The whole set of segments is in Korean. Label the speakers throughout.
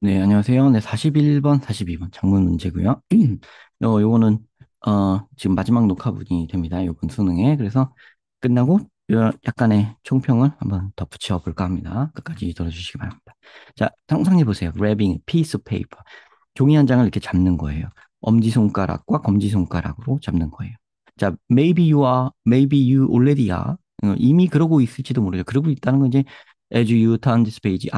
Speaker 1: 네, 안녕하세요. 네, 41번, 42번 장문 문제고요. 요거는 지금 마지막 녹화분이 됩니다. 요번 수능에. 그래서 끝나고 약간의 총평을 한번 덧붙여 볼까 합니다. 끝까지 들어주시기 바랍니다. 자, 상상해 보세요. Grabbing a piece of paper. 종이 한 장을 이렇게 잡는 거예요. 엄지손가락과 검지손가락으로 잡는 거예요. 자, maybe you already are. 이미 그러고 있을지도 모르죠. 그러고 있다는 건 이제 as you turn this page.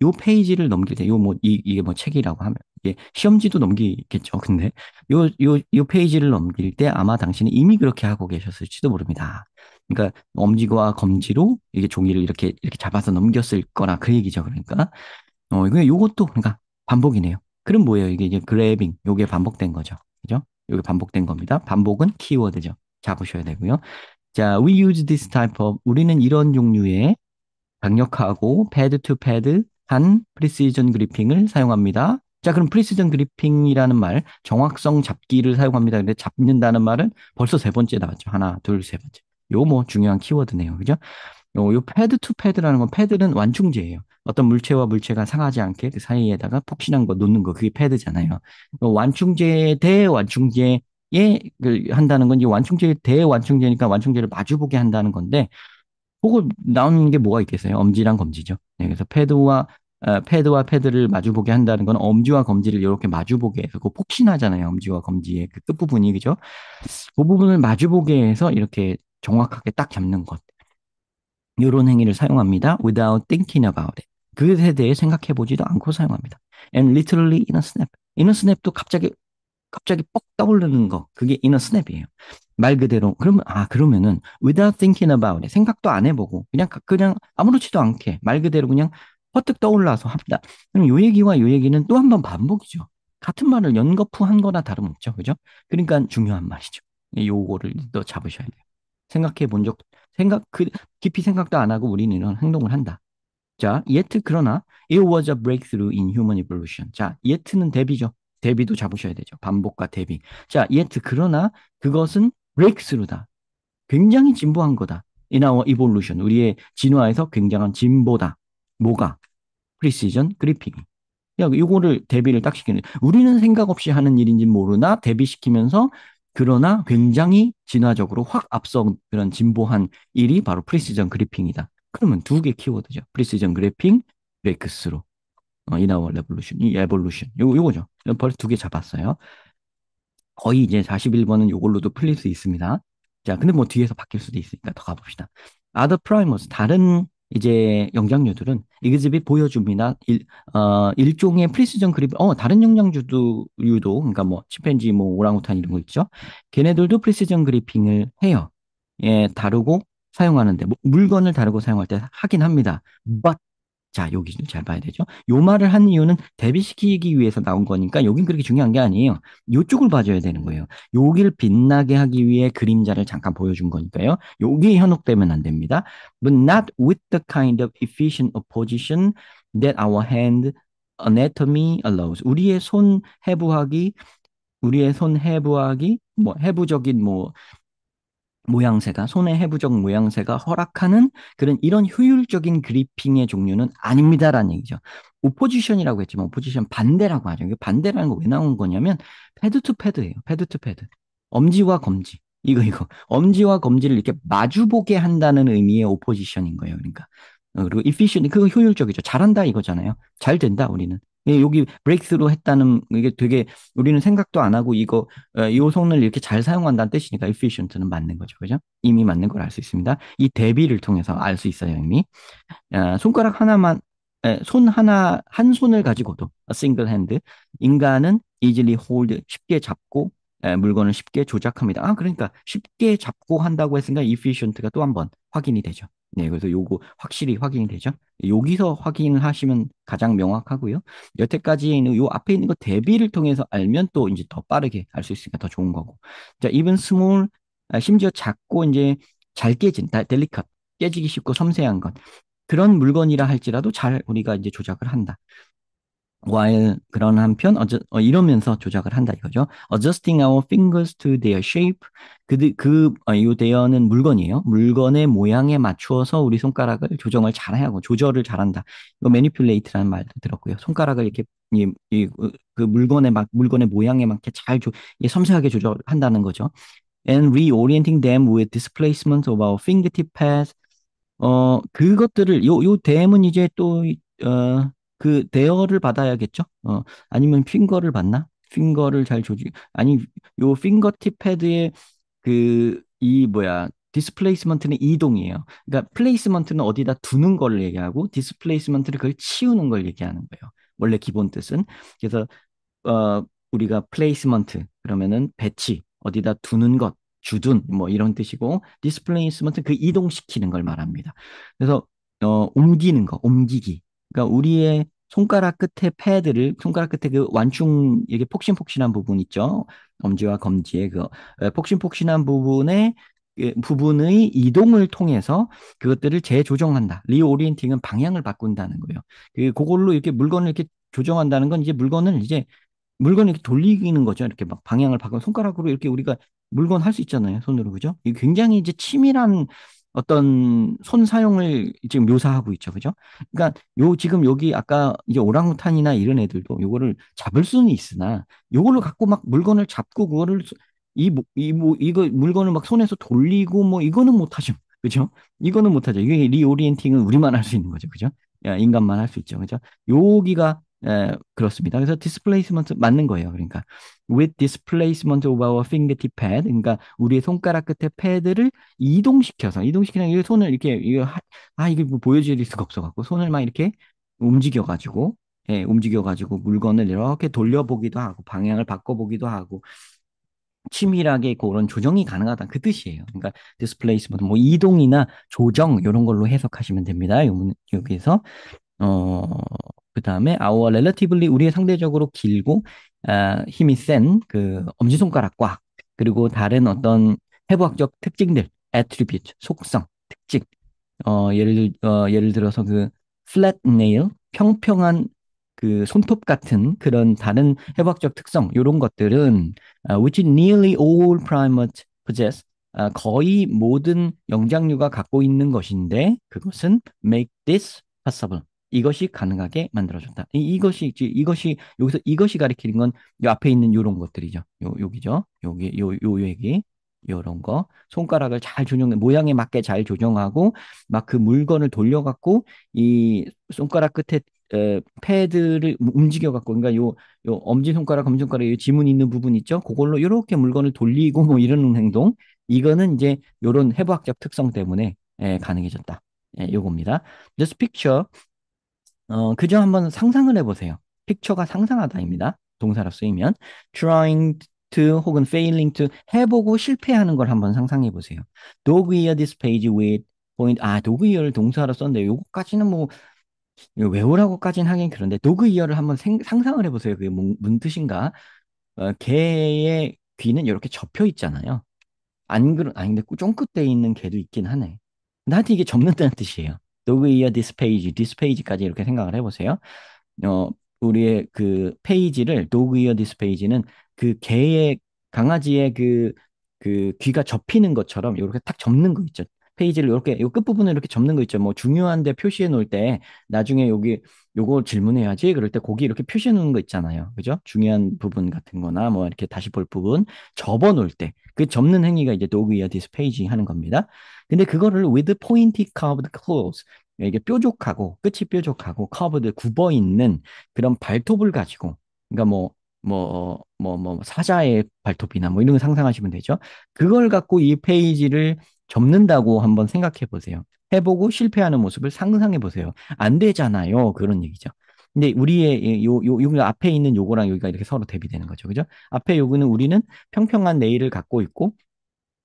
Speaker 1: 요 페이지를 넘길 때, 이게 뭐 책이라고 하면, 이게 시험지도 넘기겠죠. 근데 요 페이지를 넘길 때 아마 당신이 이미 그렇게 하고 계셨을지도 모릅니다. 그러니까 엄지와 검지로 이게 종이를 이렇게 잡아서 넘겼을 거라 그 얘기죠. 그러니까. 이거 요것도 그러니까 반복이네요. 그럼 뭐예요? 이게 이제 그래빙, 요게 반복된 거죠. 그죠? 요게 반복된 겁니다. 반복은 키워드죠. 잡으셔야 되고요. 자, we use this type of, 우리는 이런 종류의 강력하고 패드 투 패드 한 프리시전 그리핑을 사용합니다. 자, 그럼 프리시전 그리핑이라는 말, 정확성 잡기를 사용합니다. 근데 잡는다는 말은 벌써 세 번째 나왔죠. 하나, 둘, 세 번째. 요 뭐 중요한 키워드네요. 그죠? 요 패드 투 패드라는 건 패드는 완충제예요. 어떤 물체와 물체가 상하지 않게 그 사이에다가 폭신한 거 놓는 거 그게 패드잖아요. 완충제 대 완충제에 한다는 건 이제 완충제 대 완충제니까 완충제를 마주보게 한다는 건데 그거 나오는 게 뭐가 있겠어요? 엄지랑 검지죠. 네, 그래서 패드와 패드를 마주보게 한다는 건 엄지와 검지를 이렇게 마주보게 해서 그 폭신하잖아요. 엄지와 검지의 그 끝부분이 그죠? 그 부분을 마주보게 해서 이렇게 정확하게 딱 잡는 것. 이런 행위를 사용합니다. without thinking about it. 그것에 대해 생각해 보지도 않고 사용합니다. and literally in a snap. in a snap도 갑자기 뻑 떠오르는 거. 그게 in a snap이에요. 말 그대로 그러면은 without thinking about it. 생각도 안 해보고 그냥 아무렇지도 않게 말 그대로 그냥 퍼뜩 떠올라서 합니다. 그럼 요 얘기와 요 얘기는 또 한 번 반복이죠. 같은 말을 연거푸 한 거나 다름없죠. 그죠? 그러니까 중요한 말이죠. 요거를 또 잡으셔야 돼요. 생각해 본 적, 깊이 생각도 안 하고 우리는 이런 행동을 한다. 자, yet 그러나 it was a breakthrough in human evolution. 자, yet는 대비죠. 대비도 잡으셔야 되죠. 반복과 대비. 자, yet 그러나 그것은 breakthrough다. 굉장히 진보한 거다. In our evolution. 우리의 진화에서 굉장한 진보다. 뭐가? precision gripping. 야, 요거를 대비를 딱 시키는. 우리는 생각 없이 하는 일인지 모르나 대비시키면서 그러나 굉장히 진화적으로 확 앞서 그런 진보한 일이 바로 프리시전 그래핑이다. 그러면 두 개 키워드죠. 프리시전 그래핑, 브레이크스루. 이나워 레볼루션, 이 에볼루션. 요거죠. 벌써 두 개 잡았어요. 거의 이제 41번은 요걸로도 풀릴 수 있습니다. 자, 근데 뭐 뒤에서 바뀔 수도 있으니까 더 가봅시다. Other primers, 다른 이제 영장류들은 이그집이 보여줍니다. 일종의 프리시전 그립, 다른 영장류도, 그러니까 뭐, 침팬지, 뭐, 오랑우탄 이런 거 있죠. 걔네들도 프리시전 그리핑을 해요. 예, 다루고 사용하는데, 뭐, 물건을 다루고 사용할 때 하긴 합니다. But 자, 여기 좀 잘 봐야 되죠. 요 말을 한 이유는 대비시키기 위해서 나온 거니까 여긴 그렇게 중요한 게 아니에요. 요쪽을 봐줘야 되는 거예요. 여기를 빛나게 하기 위해 그림자를 잠깐 보여준 거니까요. 여기에 현혹되면 안 됩니다. But not with the kind of efficient opposition that our hand anatomy allows. 우리의 손 해부하기, 뭐 해부적인 뭐 모양새가 손의 해부적 모양새가 허락하는 그런 이런 효율적인 그리핑의 종류는 아닙니다라는 얘기죠. 오포지션이라고 했지만 오포지션 반대라고 하죠. 이게 반대라는 거 왜 나온 거냐면 패드 투 패드예요. 패드 투 패드. 엄지와 검지. 이거. 엄지와 검지를 이렇게 마주보게 한다는 의미의 오포지션인 거예요. 그러니까. 그리고 efficient, 그거 효율적이죠. 잘한다 이거잖아요. 잘 된다, 우리는. 여기 브레이크스루 했다는 이게 되게 우리는 생각도 안 하고 이 손을 이렇게 잘 사용한다는 뜻이니까 efficient는 맞는 거죠. 그죠? 이미 맞는 걸 알 수 있습니다. 이 대비를 통해서 알 수 있어요, 이미. 손가락 하나만, 손 하나, 한 손을 가지고도, a single hand, 인간은 easily hold, 쉽게 잡고, 물건을 쉽게 조작합니다. 그러니까 쉽게 잡고 한다고 했으니까 efficient가 또 한 번 확인이 되죠. 네, 그래서 요거 확실히 확인이 되죠. 여기서 확인을 하시면 가장 명확하고요. 여태까지 있는 요 앞에 있는 거 대비를 통해서 알면 또 이제 더 빠르게 알 수 있으니까 더 좋은 거고. 자, even small, 심지어 작고 이제 잘 깨진, 델리컷, 깨지기 쉽고 섬세한 것. 그런 물건이라 할지라도 잘 우리가 이제 조작을 한다. while 그런 한편 이러면서 조작을 한다 이거죠. Adjusting our fingers to their shape. 이 there는 물건이에요. 물건의 모양에 맞추어서 우리 손가락을 조정을 잘하고 조절을 잘한다. 이거 manipulate라는 말도 들었고요. 손가락을 이렇게 그 물건의 모양에 맞게 섬세하게 조절한다는 거죠. And reorienting them with displacement of our fingertip pads. 그것들을 요 댐은 이제 또 그 대여를 받아야겠죠. 아니면 핑거를 받나? 핑거를 잘 아니 요 핑거팁 패드의 이 뭐야 디스플레이스먼트는 이동이에요. 그러니까 플레이스먼트는 어디다 두는 걸 얘기하고 디스플레이스먼트를 그걸 치우는 걸 얘기하는 거예요. 원래 기본 뜻은. 그래서 우리가 플레이스먼트 그러면은 배치 어디다 두는 것 주둔 뭐 이런 뜻이고 디스플레이스먼트 그 이동시키는 걸 말합니다. 그래서 옮기는 거 옮기기. 그러니까 우리의 손가락 끝에 그 완충 이게 폭신폭신한 부분 있죠. 엄지와 검지의 폭신폭신한 부분의 이동을 통해서 그것들을 재조정한다. 리오리엔팅은 방향을 바꾼다는 거예요. 그걸로 이렇게 물건을 이렇게 조정한다는 건 이제 물건을 이렇게 돌리는 거죠. 이렇게 막 방향을 바꿔 손가락으로 이렇게 우리가 물건 할 수 있잖아요. 손으로 그죠? 이게 굉장히 이제 치밀한 어떤 손 사용을 지금 묘사하고 있죠. 그죠? 그러니까 지금 여기 아까 이제 오랑우탄이나 이런 애들도 요거를 잡을 수는 있으나 요거를 갖고 막 물건을 잡고 그거를 이거 물건을 막 손에서 돌리고 뭐 이거는 못하죠. 그죠? 이거는 못하죠. 이게 리오리엔팅은 우리만 할 수 있는 거죠. 그죠? 야, 인간만 할 수 있죠. 그죠? 여기가 그렇습니다. 그래서 디스플레이스먼트 맞는 거예요. 그러니까 with displacement of our fingertip pad, 그러니까 우리의 손가락 끝에 패드를 이동시키는 이 손을 이렇게 이게 뭐 보여줄 수가 없어갖고 손을 막 이렇게 움직여가지고 움직여가지고 물건을 이렇게 돌려보기도 하고 방향을 바꿔보기도 하고 치밀하게 그런 조정이 가능하다 그 뜻이에요. 그러니까 디스플레이스먼트 뭐 이동이나 조정 이런 걸로 해석하시면 됩니다. 여기서 어, 그 다음에 our relatively 우리의 상대적으로 길고 힘이 센 그 엄지손가락과 그리고 다른 어떤 해부학적 특징들, attribute, 속성, 특징, 예를 들어서 그 flat nail, 평평한 그 손톱 같은 그런 다른 해부학적 특성, 이런 것들은 which nearly all primates possess, 거의 모든 영장류가 갖고 있는 것인데 그것은 make this possible. 이것이 가능하게 만들어준다. 이것이 여기서 이것이 가리키는 건 요 앞에 있는 요런 것들이죠. 여기죠. 요 얘기. 요런 거. 손가락을 잘 모양에 맞게 잘 조정하고 막 그 물건을 돌려갖고 이 손가락 끝에 패드를 움직여갖고 그러니까 요 엄지손가락, 검지손가락 요 지문 있는 부분 있죠? 그걸로 이렇게 물건을 돌리고 뭐 이러는 행동. 이거는 이제 요런 해부학적 특성 때문에 가능해졌다. 요겁니다. This picture 그저 한번 상상을 해보세요. 픽처가 상상하다입니다. 동사로 쓰이면 trying to 혹은 failing to 해보고 실패하는 걸 한번 상상해 보세요. dog ear this page with point dog ear를 동사로 썼는데 요거까지는 뭐 이거 외우라고까지는 하긴 그런데 dog ear를 한번 상상을 해보세요. 그게 뭔 뜻인가? 개의 귀는 이렇게 접혀 있잖아요. 아니, 근데 쫑긋돼 있는 개도 있긴 하네. 근데 하여튼 이게 접는다는 뜻이에요. dog ear this page, this page까지 이렇게 생각을 해보세요. 어, 우리의 그 페이지를 도그 이어 디스 페이지는 그 강아지의 그 귀가 접히는 것처럼 이렇게 탁 접는 거 있죠. 페이지를 이렇게 요 끝부분을 이렇게 접는 거 있죠. 뭐 중요한데 표시해 놓을 때 나중에 요거 질문해야지 그럴 때 거기 이렇게 표시해 놓는 거 있잖아요. 그죠? 중요한 부분 같은 거나 뭐 이렇게 다시 볼 부분 접어 놓을 때 그 접는 행위가 이제 도그 이어 디스 페이지 하는 겁니다. 근데 그거를 with pointy curved claws 이게 뾰족하고 끝이 뾰족하고 커브드 굽어 있는 그런 발톱을 가지고 그러니까 사자의 발톱이나 뭐 이런 거 상상하시면 되죠. 그걸 갖고 이 페이지를 접는다고 한번 생각해 보세요. 해보고 실패하는 모습을 상상해 보세요. 안 되잖아요. 그런 얘기죠. 근데 우리의 요 앞에 있는 요거랑 여기가 이렇게 서로 대비되는 거죠. 그죠? 앞에 요거는 우리는 평평한 네일을 갖고 있고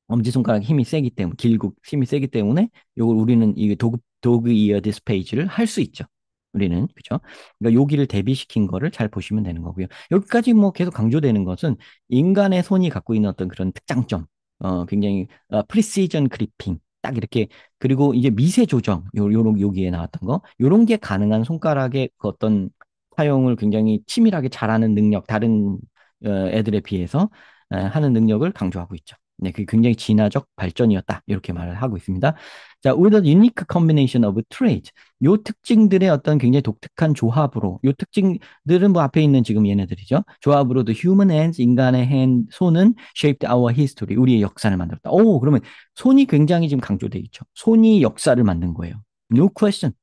Speaker 1: 엄지손가락 힘이 세기 때문에 길고 힘이 세기 때문에 요걸 우리는 이게 도그 이어 디스페이지를 할 수 있죠. 우리는 그죠? 그러니까 여기를 대비시킨 거를 잘 보시면 되는 거고요. 여기까지 뭐 계속 강조되는 것은 인간의 손이 갖고 있는 어떤 그런 특장점, 굉장히 프리시전 그리핑 딱 이렇게 그리고 이제 미세 조정 요런 여기에 나왔던 거 요런 게 가능한 손가락의 그 어떤 사용을 굉장히 치밀하게 잘하는 능력, 다른 애들에 비해서 하는 능력을 강조하고 있죠. 네, 그게 굉장히 진화적 발전이었다. 이렇게 말을 하고 있습니다. 자, with a unique combination of traits. 요 특징들의 어떤 굉장히 독특한 조합으로, 요 특징들은 뭐 앞에 있는 지금 얘네들이죠. 조합으로 the human hands, 인간의 손은 shaped our history, 우리의 역사를 만들었다. 오, 그러면 손이 굉장히 지금 강조돼 있죠. 손이 역사를 만든 거예요. No question.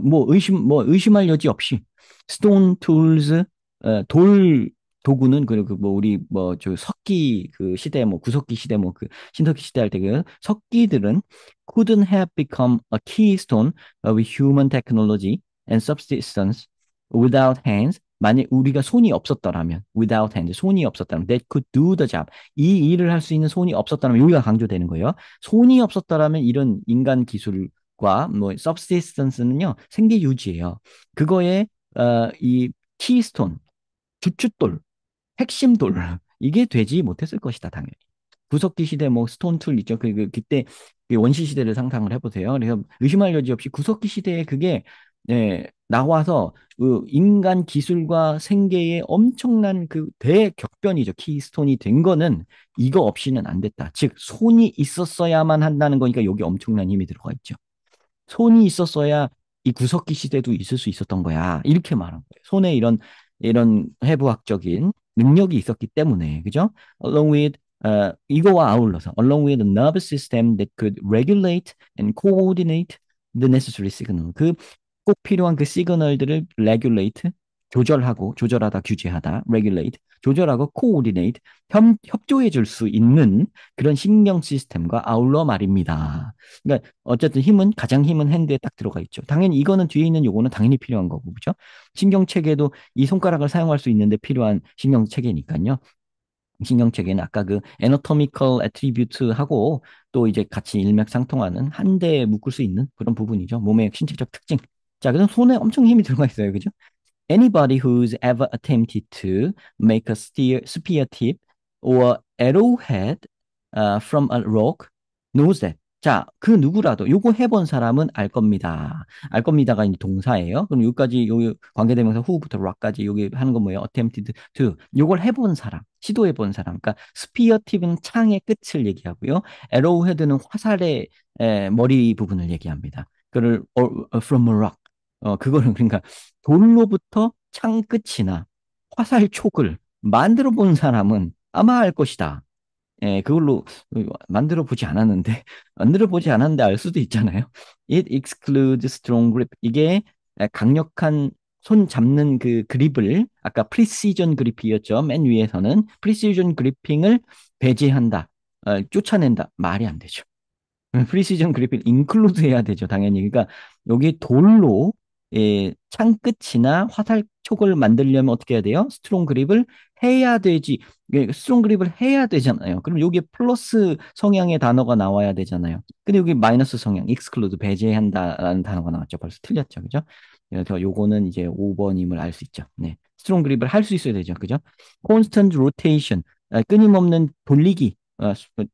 Speaker 1: 뭐 의심할 여지 없이 스톤 툴즈, 돌 도구는 그리고 뭐 우리 뭐 저 석기 그 시대 뭐 구석기 시대 뭐 그 신석기 시대 할 때 그 석기들은 couldn't have become a keystone of human technology and subsistence without hands. 만약 우리가 손이 없었더라면, without hands, 손이 없었다면, that could do the job. 이 일을 할 수 있는 손이 없었다면, 여기가 강조되는 거예요. 손이 없었더라면 이런 인간 기술과 뭐 subsistence는요 생계 유지예요. 그거에 이 키스톤, 주춧돌, 핵심돌 이게 되지 못했을 것이다 당연히. 구석기 시대 뭐 스톤 툴 있죠. 그때 그 원시 시대를 상상을 해보세요. 그래서 의심할 여지 없이 구석기 시대에 그게 나와서 그 인간 기술과 생계의 엄청난 그 대격변이죠. 키스톤이 된 거는 이거 없이는 안 됐다. 즉 손이 있었어야만 한다는 거니까 여기 엄청난 힘이 들어가 있죠. 손이 있었어야 이 구석기 시대도 있을 수 있었던 거야. 이렇게 말한 거예요. 손에 이런 해부학적인 능력이 있었기 때문에, 그죠? Along with 이거와 아울러서 along with a nervous system that could regulate and coordinate the necessary signal. 그 꼭 필요한 그 시그널들을 regulate, 조절하다, 규제하다, regulate, 조절하고 coordinate, 협조해 줄 수 있는 그런 신경 시스템과 아울러 말입니다. 그러니까 어쨌든 가장 힘은 핸드에 딱 들어가 있죠. 당연히 이거는 뒤에 있는 요거는 당연히 필요한 거고, 그죠? 신경체계도 이 손가락을 사용할 수 있는데 필요한 신경체계니까요. 신경체계는 아까 그 애너토미컬 애트리뷰트하고 또 이제 같이 일맥상통하는 한 대에 묶을 수 있는 그런 부분이죠. 몸의 신체적 특징. 자, 그럼 손에 엄청 힘이 들어가 있어요. 그죠? Anybody who's ever attempted to make a spear tip or arrowhead from a rock knows that. 자, 그 누구라도 요거 해본 사람은 알 겁니다. 알 겁니다가 이제 동사예요. 그럼 여기까지 여기 관계대명사 who부터 rock까지 여기 하는 건 뭐예요? attempted to. 요걸 해본 사람, 시도해본 사람. 그러니까 스피어 팁은 창의 끝을 얘기하고요. arrowhead는 화살의 머리 부분을 얘기합니다. 그를 from a rock. 그거는 그러니까 돌로부터 창 끝이나 화살 촉을 만들어 본 사람은 아마 알 것이다. 그걸로 만들어 보지 않았는데, 만들어 보지 않았는데 알 수도 있잖아요. It excludes strong grip. 이게 강력한 손 잡는 그 그립을, 아까 프리시전 그립이었죠. 맨 위에서는 프리시전 그리핑을 배제한다. 쫓아낸다. 말이 안 되죠. 프리시전 그래픽 인클루드 해야 되죠, 당연히. 그러니까 여기 돌로 창 끝이나 화살 촉을 만들려면 어떻게 해야 돼요? 스트롱 그립을 해야 되지. 스트롱 그립을 해야 되잖아요. 그럼 여기에 플러스 성향의 단어가 나와야 되잖아요. 근데 여기 마이너스 성향, 익스클루드 배제한다라는 단어가 나왔죠. 벌써 틀렸죠, 그죠? 그래서 요거는 이제 5번임을 알 수 있죠. 네. 스트롱 그립을 할 수 있어야 되죠, 그죠? constant rotation, 끊임없는 돌리기.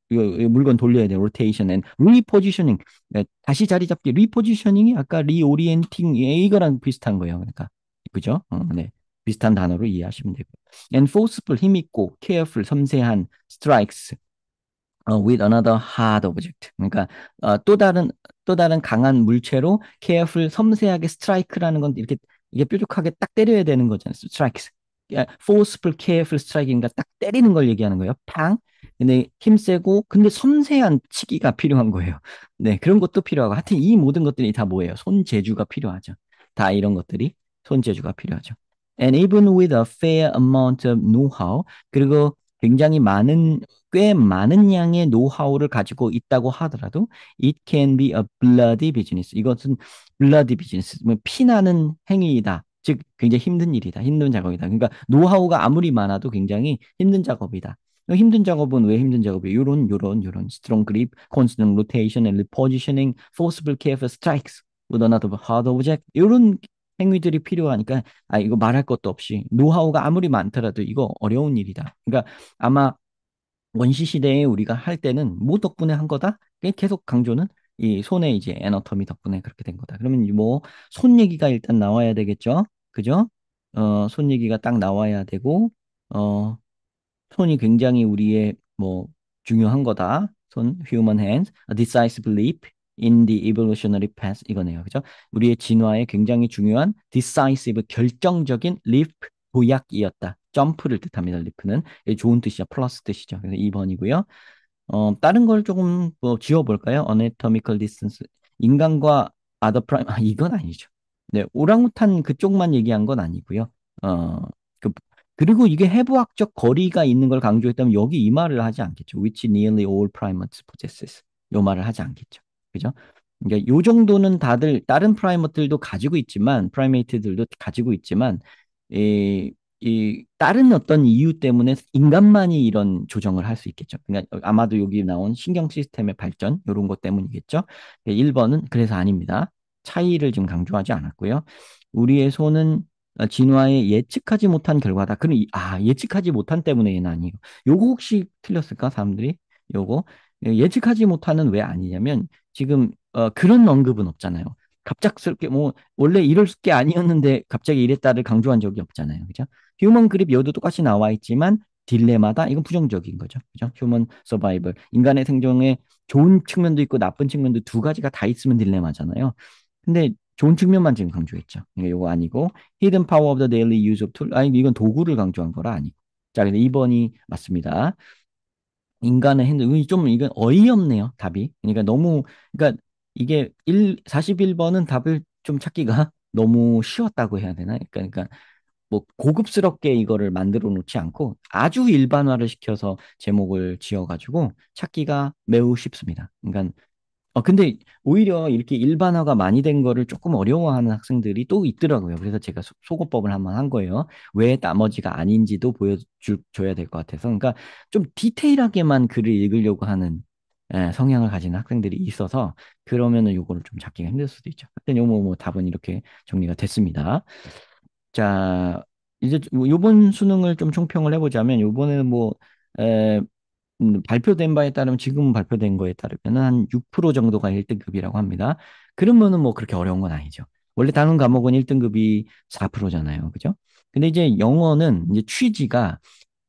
Speaker 1: 이거 물건 돌려야 돼. rotation and repositioning. 다시 자리 잡기. repositioning이 아까 reorienting 이거랑 비슷한 거예요. 그러니까 그죠? 네. 비슷한 단어로 이해하시면 되고. and forceful 힘 있고 careful 섬세한 strikes with another hard object. 그러니까 또 다른 강한 물체로 careful 섬세하게 strike라는 건 이렇게 이게 뾰족하게 딱 때려야 되는 거잖아요. strikes. forceful, careful striking가 딱 때리는 걸 얘기하는 거예요. 팡. 근데 힘세고 근데 섬세한 치기가 필요한 거예요. 네, 그런 것도 필요하고 하여튼 이 모든 것들이 다 뭐예요? 손재주가 필요하죠. 다 이런 것들이 손재주가 필요하죠. And even with a fair amount of know-how, 그리고 굉장히 꽤 많은 양의 노하우를 가지고 있다고 하더라도 it can be a bloody business. 이것은 bloody business, 뭐 피나는 행위이다. 즉 굉장히 힘든 일이다. 힘든 작업이다. 그러니까 노하우가 아무리 많아도 굉장히 힘든 작업이다. 힘든 작업은 왜 힘든 작업이에요? 요런 strong grip, constant rotation and repositioning, forcible careful strikes with another hard object. 요런 행위들이 필요하니까 이거 말할 것도 없이 노하우가 아무리 많더라도 이거 어려운 일이다. 그러니까 아마 원시 시대에 우리가 할 때는 뭐 덕분에 한 거다? 계속 강조는 이 손의 이제 애너토미 덕분에 그렇게 된 거다. 그러면 뭐 손 얘기가 일단 나와야 되겠죠? 그죠? 손 얘기가 딱 나와야 되고, 어, 손이 굉장히 우리의 뭐 중요한 거다. 손, human hands, a decisive leap in the evolutionary path 이거네요. 그죠? 우리의 진화에 굉장히 중요한 decisive 결정적인 leap 도약이었다. 점프를 뜻합니다. leap는 좋은 뜻이죠. 플러스 뜻이죠. 그래서 2번이고요. 다른 걸 조금 뭐 지워볼까요? anatomical distance. 인간과 other prime, 이건 아니죠. 네, 오랑우탄 그쪽만 얘기한 건 아니고요. 어, 그, 그리고 이게 해부학적 거리가 있는 걸 강조했다면 여기 이 말을 하지 않겠죠. which nearly all primates possesses. 요 말을 하지 않겠죠. 그죠? 그러니까 요 정도는 다들 다른 프라이머트들도 가지고 있지만, 프라이메이트들도 가지고 있지만, 이 다른 어떤 이유 때문에 인간만이 이런 조정을 할 수 있겠죠. 그러니까 아마도 여기 나온 신경 시스템의 발전 이런 것 때문이겠죠. 1번은 그래서 아닙니다. 차이를 지금 강조하지 않았고요. 우리의 손은 진화에 예측하지 못한 결과다. 그럼 예측하지 못한 때문에 얘는 아니에요. 요거 혹시 틀렸을까 사람들이? 요거 예측하지 못하는 왜 아니냐면 지금 그런 언급은 없잖아요. 갑작스럽게 뭐 원래 이럴 게 아니었는데 갑자기 이랬다를 강조한 적이 없잖아요. 그죠? 휴먼 그립 여도 똑같이 나와 있지만 딜레마다 이건 부정적인 거죠. 그죠? 휴먼 서바이벌. 인간의 생존에 좋은 측면도 있고 나쁜 측면도 두 가지가 다 있으면 딜레마잖아요. 근데 좋은 측면만 지금 강조했죠. 이거 아니고 hidden power of the daily use of tool. 아니 이건 도구를 강조한 거라 아니고. 자, 그래서 2번이 맞습니다. 인간의 핸들, 좀 이건 어이없네요, 답이. 그러니까 너무, 그러니까 이게 41번은 답을 좀 찾기가 너무 쉬웠다고 해야 되나? 그러니까 뭐 고급스럽게 이거를 만들어 놓지 않고 아주 일반화를 시켜서 제목을 지어가지고 찾기가 매우 쉽습니다. 그러니까 근데 오히려 이렇게 일반화가 많이 된 거를 조금 어려워하는 학생들이 또 있더라고요. 그래서 제가 소거법을 한번 한 거예요. 왜 나머지가 아닌지도 보여줘야 될 것 같아서. 그러니까 좀 디테일하게만 글을 읽으려고 하는 성향을 가진 학생들이 있어서 그러면은 요거를 좀 잡기가 힘들 수도 있죠. 하여튼 요뭐 뭐 답은 이렇게 정리가 됐습니다. 자, 이제 요번 수능을 좀 총평을 해보자면 요번에는 뭐 에, 발표된 바에 따르면 지금 발표된 거에 따르면 한 6% 정도가 1등급이라고 합니다. 그러면은 뭐 그렇게 어려운 건 아니죠. 원래 다른 과목은 1등급이 4%잖아요. 그죠? 근데 이제 영어는 이제 취지가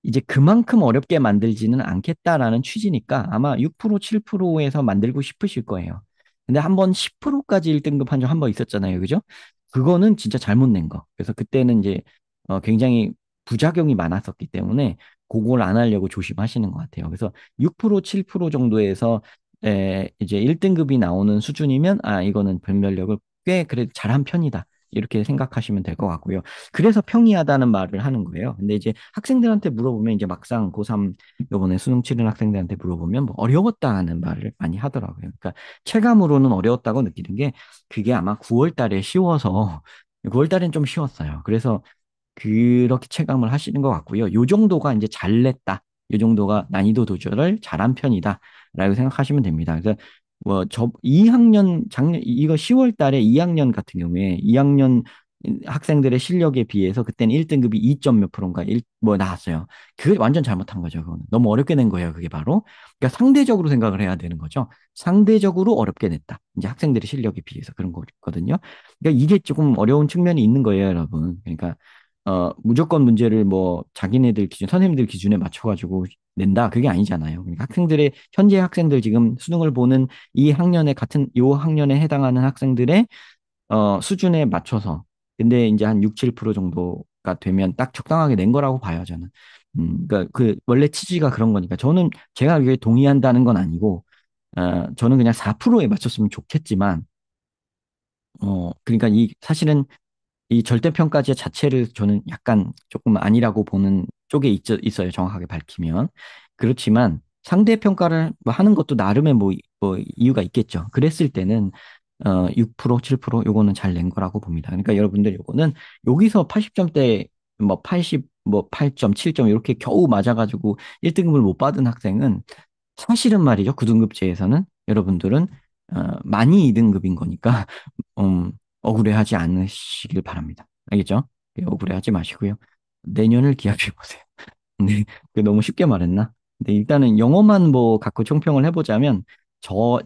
Speaker 1: 이제 그만큼 어렵게 만들지는 않겠다라는 취지니까 아마 6%, 7%에서 만들고 싶으실 거예요. 근데 한번 10%까지 1등급 한 적 한 번 있었잖아요. 그죠? 그거는 진짜 잘못 낸 거. 그래서 그때는 이제 굉장히 부작용이 많았었기 때문에 그걸 안 하려고 조심하시는 것 같아요. 그래서 6%, 7% 정도에서 이제 1등급이 나오는 수준이면 이거는 변별력을 꽤 그래도 잘한 편이다. 이렇게 생각하시면 될 것 같고요. 그래서 평이하다는 말을 하는 거예요. 근데 이제 학생들한테 물어보면 이제 막상 고3 요번에 수능 치른 학생들한테 물어보면 뭐 어려웠다는 말을 많이 하더라고요. 그러니까 체감으로는 어려웠다고 느끼는 게 그게 아마 9월 달에 쉬워서 9월 달엔 좀 쉬웠어요. 그래서 그렇게 체감을 하시는 것 같고요. 요 정도가 이제 잘 냈다. 요 정도가 난이도 조절을 잘한 편이다. 라고 생각하시면 됩니다. 그래서 뭐 2학년 작년 이거 10월 달에 2학년 같은 경우에 2학년 학생들의 실력에 비해서 그때는 1등급이 2점 몇 프로인가 뭐 나왔어요. 그게 완전 잘못한 거죠. 그거는 너무 어렵게 낸 거예요. 그게 바로. 그러니까 상대적으로 생각을 해야 되는 거죠. 상대적으로 어렵게 냈다. 이제 학생들의 실력에 비해서 그런 거거든요. 그러니까 이게 조금 어려운 측면이 있는 거예요, 여러분. 그러니까 무조건 문제를 뭐 자기네들 기준, 선생님들 기준에 맞춰가지고 낸다. 그게 아니잖아요. 그러니까 학생들의, 현재 학생들 지금 수능을 보는 이 학년에 요 학년에 해당하는 학생들의 수준에 맞춰서. 근데 이제 한 6, 7% 정도가 되면 딱 적당하게 낸 거라고 봐요, 저는. 그러니까 그 원래 취지가 그런 거니까. 저는 제가 이게 동의한다는 건 아니고, 저는 그냥 4%에 맞췄으면 좋겠지만, 그러니까 사실은 이 절대평가제 자체를 저는 약간 조금 아니라고 보는 쪽에 있어요. 정확하게 밝히면. 그렇지만 상대평가를 뭐 하는 것도 나름의 뭐 이유가 있겠죠. 그랬을 때는 6%, 7% 요거는 잘 낸 거라고 봅니다. 그러니까 여러분들 요거는 여기서 80점대 뭐 80, 뭐 8점, 7점 이렇게 겨우 맞아가지고 1등급을 못 받은 학생은 사실은 말이죠. 9등급제에서는 여러분들은 많이 2등급인 거니까 음, 억울해하지 않으시길 바랍니다. 알겠죠? 억울해하지 마시고요. 내년을 기약해 보세요. 네, 너무 쉽게 말했나? 근데 일단은 영어만 뭐 갖고 총평을 해보자면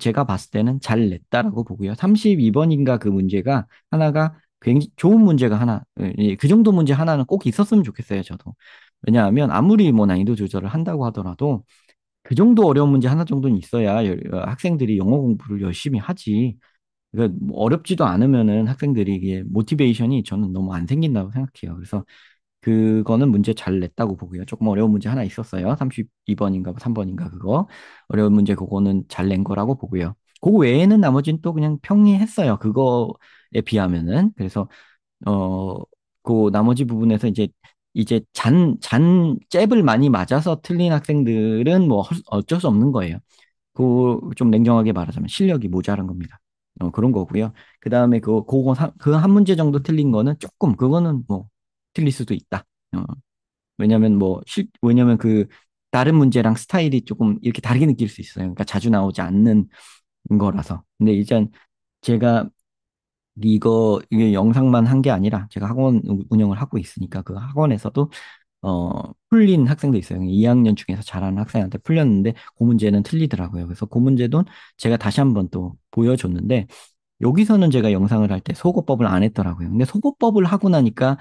Speaker 1: 제가 봤을 때는 잘 냈다라고 보고요. 32번인가 그 문제가 하나가 굉장히 좋은 문제가 하나, 그 정도 문제 하나는 꼭 있었으면 좋겠어요, 저도. 왜냐하면 아무리 뭐 난이도 조절을 한다고 하더라도 그 정도 어려운 문제 하나 정도는 있어야 학생들이 영어 공부를 열심히 하지. 그러니까 뭐 어렵지도 않으면은 학생들이 이게 모티베이션이 저는 너무 안 생긴다고 생각해요. 그래서 그거는 문제 잘 냈다고 보고요. 조금 어려운 문제 하나 있었어요. 32번인가 3번인가 그거. 어려운 문제 그거는 잘 낸 거라고 보고요. 그거 외에는 나머지는 또 그냥 평이했어요. 그거에 비하면은. 그래서 어, 그 나머지 부분에서 이제 잽을 많이 맞아서 틀린 학생들은 뭐 어쩔 수 없는 거예요. 그 좀 냉정하게 말하자면 실력이 모자란 겁니다. 그런 거고요. 그 다음에 그 한 문제 정도 틀린 거는 조금 그거는 뭐 틀릴 수도 있다. 왜냐면 그 다른 문제랑 스타일이 조금 이렇게 다르게 느낄 수 있어요. 그러니까 자주 나오지 않는 거라서. 근데 일단 제가 이게 영상만 한 게 아니라 제가 학원 운영을 하고 있으니까 그 학원에서도 풀린 학생도 있어요. 2학년 중에서 잘하는 학생한테 풀렸는데 그 문제는 틀리더라고요. 그래서 그 문제도 제가 다시 한번 또 보여줬는데 여기서는 제가 영상을 할 때 소거법을 안 했더라고요. 근데 소거법을 하고 나니까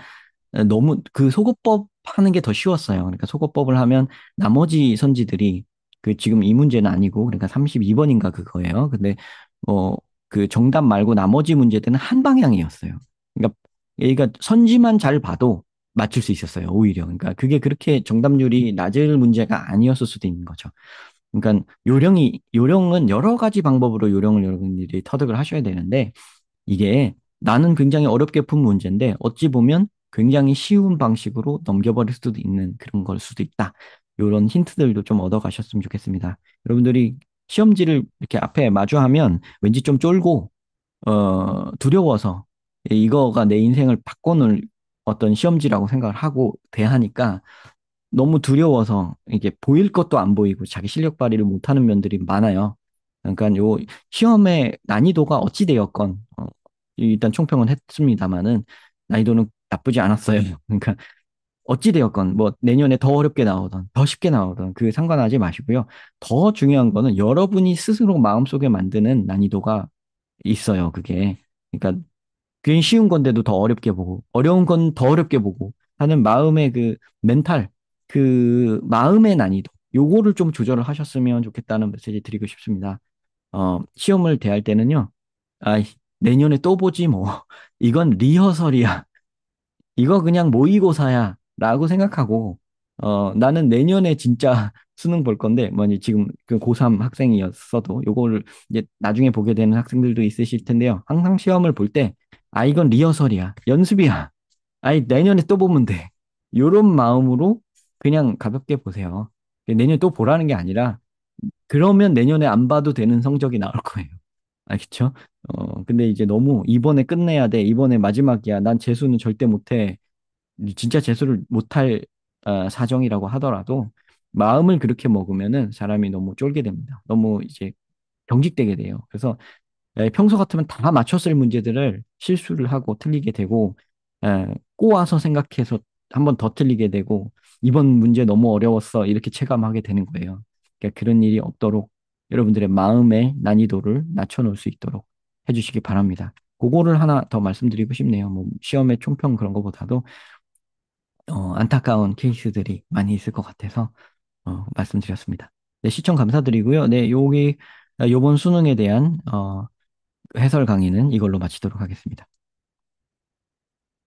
Speaker 1: 너무 그 소거법 하는 게 더 쉬웠어요. 그러니까 소거법을 하면 나머지 선지들이 그 지금 이 문제는 아니고 그러니까 32번인가 그거예요. 근데 어 그 정답 말고 나머지 문제들은 한 방향이었어요. 그러니까 선지만 잘 봐도 맞출 수 있었어요. 오히려. 그러니까 그게 그렇게 정답률이 낮을 문제가 아니었을 수도 있는 거죠. 그러니까 요령은 여러 가지 방법으로 요령을 여러분들이 터득을 하셔야 되는데 이게 나는 굉장히 어렵게 푼 문제인데 어찌 보면 굉장히 쉬운 방식으로 넘겨버릴 수도 있는 그런 걸 수도 있다. 이런 힌트들도 좀 얻어가셨으면 좋겠습니다. 여러분들이 시험지를 이렇게 앞에 마주하면 왠지 좀 쫄고 두려워서 이거가 내 인생을 바꿔놓을 어떤 시험지라고 생각을 하고 대하니까 너무 두려워서 이게 보일 것도 안 보이고 자기 실력 발휘를 못하는 면들이 많아요. 그러니까 요 시험의 난이도가 어찌 되었건 일단 총평은 했습니다마는 난이도는 나쁘지 않았어요. 그러니까 어찌 되었건 뭐 내년에 더 어렵게 나오던 더 쉽게 나오던 그 상관하지 마시고요. 더 중요한 거는 여러분이 스스로 마음속에 만드는 난이도가 있어요. 그게. 그러니까 괜히 쉬운 건데도 더 어렵게 보고, 어려운 건 더 어렵게 보고 하는 마음의 그 멘탈, 그 마음의 난이도, 요거를 좀 조절을 하셨으면 좋겠다는 메시지 드리고 싶습니다. 시험을 대할 때는요, 아, 내년에 또 보지 뭐. 이건 리허설이야. 이거 그냥 모의고사야. 라고 생각하고, 나는 내년에 진짜 수능 볼 건데, 뭐, 이제 지금 그 고3 학생이었어도 요거를 이제 나중에 보게 되는 학생들도 있으실 텐데요. 항상 시험을 볼 때, 아, 이건 리허설이야. 연습이야. 아이, 내년에 또 보면 돼. 요런 마음으로 그냥 가볍게 보세요. 내년에 또 보라는 게 아니라, 그러면 내년에 안 봐도 되는 성적이 나올 거예요. 알겠죠? 근데 이제 너무 이번에 끝내야 돼. 이번에 마지막이야. 난 재수는 절대 못해. 진짜 재수를 못할 사정이라고 하더라도 마음을 그렇게 먹으면은 사람이 너무 쫄게 됩니다. 너무 이제 경직되게 돼요. 그래서 평소 같으면 다 맞췄을 문제들을 실수를 하고 틀리게 되고 꼬아서 생각해서 한 번 더 틀리게 되고 이번 문제 너무 어려웠어 이렇게 체감하게 되는 거예요. 그러니까 그런 일이 없도록 여러분들의 마음의 난이도를 낮춰놓을 수 있도록 해주시기 바랍니다. 그거를 하나 더 말씀드리고 싶네요. 뭐 시험의 총평 그런 것보다도 안타까운 케이스들이 많이 있을 것 같아서 말씀드렸습니다. 네, 시청 감사드리고요. 네, 요번 수능에 대한 해설 강의는 이걸로 마치도록 하겠습니다.